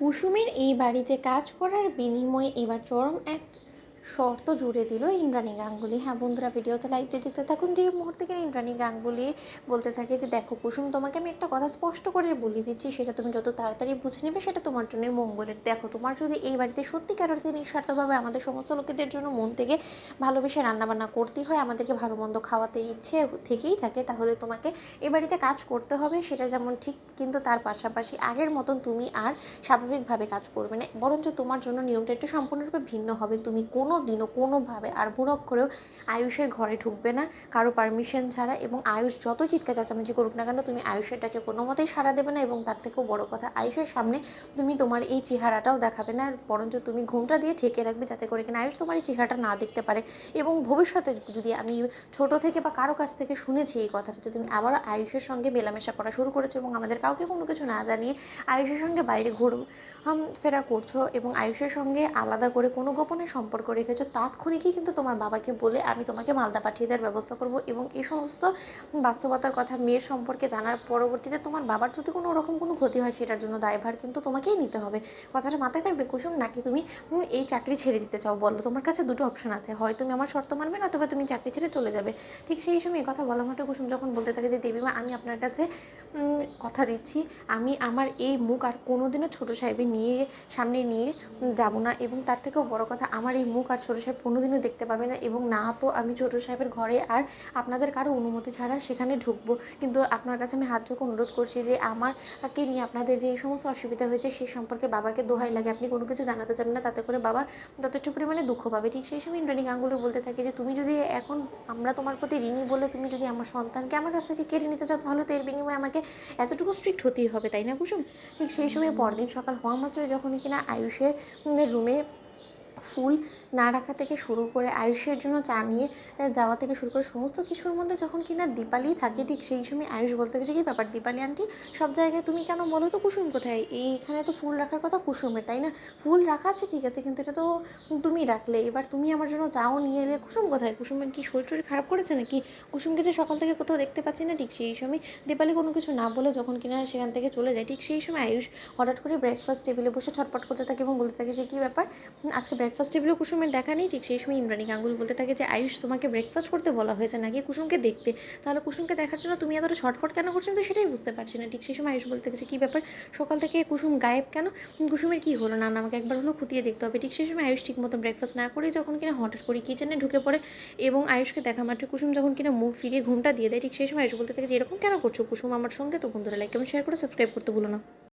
কুসুমের এই বাড়িতে কাজ করার বিনিময়ে এবার চরম এক শর্ত জুড়ে দিল ইন্দ্রাণী গাঙ্গুলি। হ্যাঁ বন্ধুরা, ভিডিওতে লাইক দিয়ে দেখতে থাকুন। যে মুহূর্তে কিনা ইন্দ্রাণী গাঙ্গুলি বলতে থাকে যে দেখো কুসুম, তোমাকে আমি একটা কথা স্পষ্ট করে বলে দিচ্ছি, সেটা তুমি যত তাড়াতাড়ি বুঝে নেবে সেটা তোমার জন্যই মঙ্গলের। দেখো, তোমার যদি এই বাড়িতে সত্যিকার অর্থে নিঃস্বার্থভাবে আমাদের সমস্ত লোকেদের জন্য মন থেকে ভালোবেসে রান্নাবান্না করতে হয়, আমাদেরকে ভালো মন্দ খাওয়াতে ইচ্ছে থেকেই থাকে, তাহলে তোমাকে এ বাড়িতে কাজ করতে হবে, সেটা যেমন ঠিক। কিন্তু তার পাশাপাশি আগের মতন তুমি আর স্বাভাবিকভাবে কাজ করবে না, বরঞ্চ তোমার জন্য নিয়মটা একটু সম্পূর্ণরূপে ভিন্ন হবে। তুমি কোনো দিনও কোনোভাবে আর ভুলক্ষরেও আয়ুষের ঘরে ঢুকবে না কারো পারমিশন ছাড়া, এবং আয়ুষ যত চিৎকার চেঁচামেচি করুক না কেন তুমি আয়ুষেরটাকে কোনো মতেই সাড়া দেবে না। এবং তার থেকেও বড় কথা, আয়ুষের সামনে তুমি তোমার এই চেহারাটাও দেখাবে না, বরঞ্চ তুমি ঘুমটা দিয়ে ঢেকে রাখবে, যাতে করে কিনা আয়ুষ তোমার এই চেহারাটা না দেখতে পারে। এবং ভবিষ্যতে যদি আমি ছোট থেকে বা কারো কাছ থেকে শুনেছি এই কথাটা, যে তুমি আবারও আয়ুষের সঙ্গে মেলামেশা করা শুরু করেছো এবং আমাদের কাউকে কোনো কিছু না জানিয়ে আয়ুষের সঙ্গে বাইরে ফেরা করছো এবং আয়ুষের সঙ্গে আলাদা করে কোনো গোপনে সম্পর্ক রেখেছো, তাৎক্ষণিকই কিন্তু তোমার বাবাকে বলে আমি তোমাকে মালদা পাঠিয়ে দেওয়ার ব্যবস্থা করব। এবং এই সমস্ত বাস্তবতার কথা মেয়ের সম্পর্কে জানার পরবর্তীতে তোমার বাবার যদি কোনো রকম কোনো ক্ষতি হয়, সেটার জন্য দায়ভার কিন্তু তোমাকেই নিতে হবে। কথাটা মাথায় থাকবে কুসুম। নাকি তুমি এই চাকরি ছেড়ে দিতে চাও? বলো, তোমার কাছে দুটো অপশন আছে, হয় তুমি আমার শর্ত মানবে না, তবে তুমি চাকরি ছেড়ে চলে যাবে। ঠিক সেই সময় কথা বলা মাত্র কুসুম যখন বলতে থাকে যে দেবীমা, আমি আপনার কাছে কথা দিচ্ছি, আমি আমার এই মুখ আর কোনোদিনও ছোটো সাহেবের সামনে নিয়ে যাব না। এবং তার থেকেও বড় কথা, আমার এই মুখ আর ছোটো সাহেব কোনোদিনও দেখতে পাবে না। এবং না তো আমি ছোটো সাহেবের ঘরে আর আপনাদের কারো অনুমতি ছাড়া সেখানে ঢুকবো। কিন্তু আপনার কাছে আমি হাত জোড় অনুরোধ করছি যে আমাকে নিয়ে আপনাদের যে এই সমস্ত অসুবিধা হয়েছে সেই সম্পর্কে বাবাকে দোহাই লাগে আপনি কোনো কিছু জানাতে চান না, তাতে করে বাবা যথেষ্ট পরিমাণে দুঃখ পাবে। ঠিক সেই সময় ইন্দ্রাণী গাঙ্গুলি বলতে থাকে যে তুমি যদি এখন, আমরা তোমার প্রতি ঋণী বলে তুমি যদি আমার সন্তানকে আমার কাছ থেকে কেড়ে নিতে চাও, তাহলে তো এর বিনিময়ে আমাকে এতটুকু স্ট্রিক্ট হতেই হবে, তাই না কুসুম? ঠিক সেই সময় পরদিন সকাল হওয়া মাত্রই যখন কিনা আয়ুষের রুমে ফুল না রাখা থেকে শুরু করে আয়ুষের জন্য চা নিয়ে যাওয়া থেকে শুরু করে সমস্ত কিছুর মধ্যে যখন কিনা দীপালি থাকে, ঠিক সেই সময় আয়ুষ বলতে গেছে কি ব্যাপার দীপালি আন্টি, সব জায়গায় তুমি কেন বলো তো? কুসুম কোথায়? এইখানে তো ফুল রাখার কথা কুসুমের, তাই না? ফুল রাখা আছে ঠিক আছে, কিন্তু এটা তো তুমি রাখলে, এবার তুমি আমার জন্য চাও নিয়ে এলে, কুসুম কোথায়? কুসুমের কি শরীর টরীর খারাপ করেছে নাকি? কুসুমকে যে সকাল থেকে কোথাও দেখতে পাচ্ছি না। ঠিক সেই সময় দীপালি কোনো কিছু না বলে যখন কিনা সেখান থেকে চলে যায়, ঠিক সেই সময় আয়ুষ হঠাৎ করে ব্রেকফাস্ট টেবিলে বসে ছটপট করতে থাকে এবং বলতে থাকে যে কী ব্যাপার, আজকে ব্রেকফাস্ট টেবিলেও কুসুমের দেখা নেই। ঠিক সেই সময় ইন্দ্রাণী গাঙ্গুলি বলতে থাকে যে আয়ুষ, তোমাকে ব্রেকফাস্ট করতে বলা হয়েছে নাকি কুসুমকে দেখতে? তাহলে কুসুমকে দেখার জন্য তুমি এতটা ছটফট কেন করছো? তো সেটাই বুঝতে পারছি না। ঠিক সেই সময় আয়ুষ বলতে থাকে যে কী ব্যাপার, সকাল থেকে কুসুম গায়েব কেন? কুসুমের কী হলো? না আমাকে একবার হলো খুঁটিয়ে দেখতে হবে। ঠিক সেই সময় আয়ুষ ঠিক মতো ব্রেকফাস্ট না করে যখন কিনা হঠাৎ করে কিচেনে ঢুকে পড়ে এবং আয়ুষকে দেখা মাত্র কুসুম যখন কিনা মুখ ফিরিয়ে ঘুমটা দিয়ে দেয়, ঠিক সেই সময় আয়ুষ বলতে থাকে যে এরকম কেন করছো কুসুম আমার সঙ্গে? তো বন্ধুরা লাইক এবং শেয়ার করে সাবস্ক্রাইব করতে ভুলো না।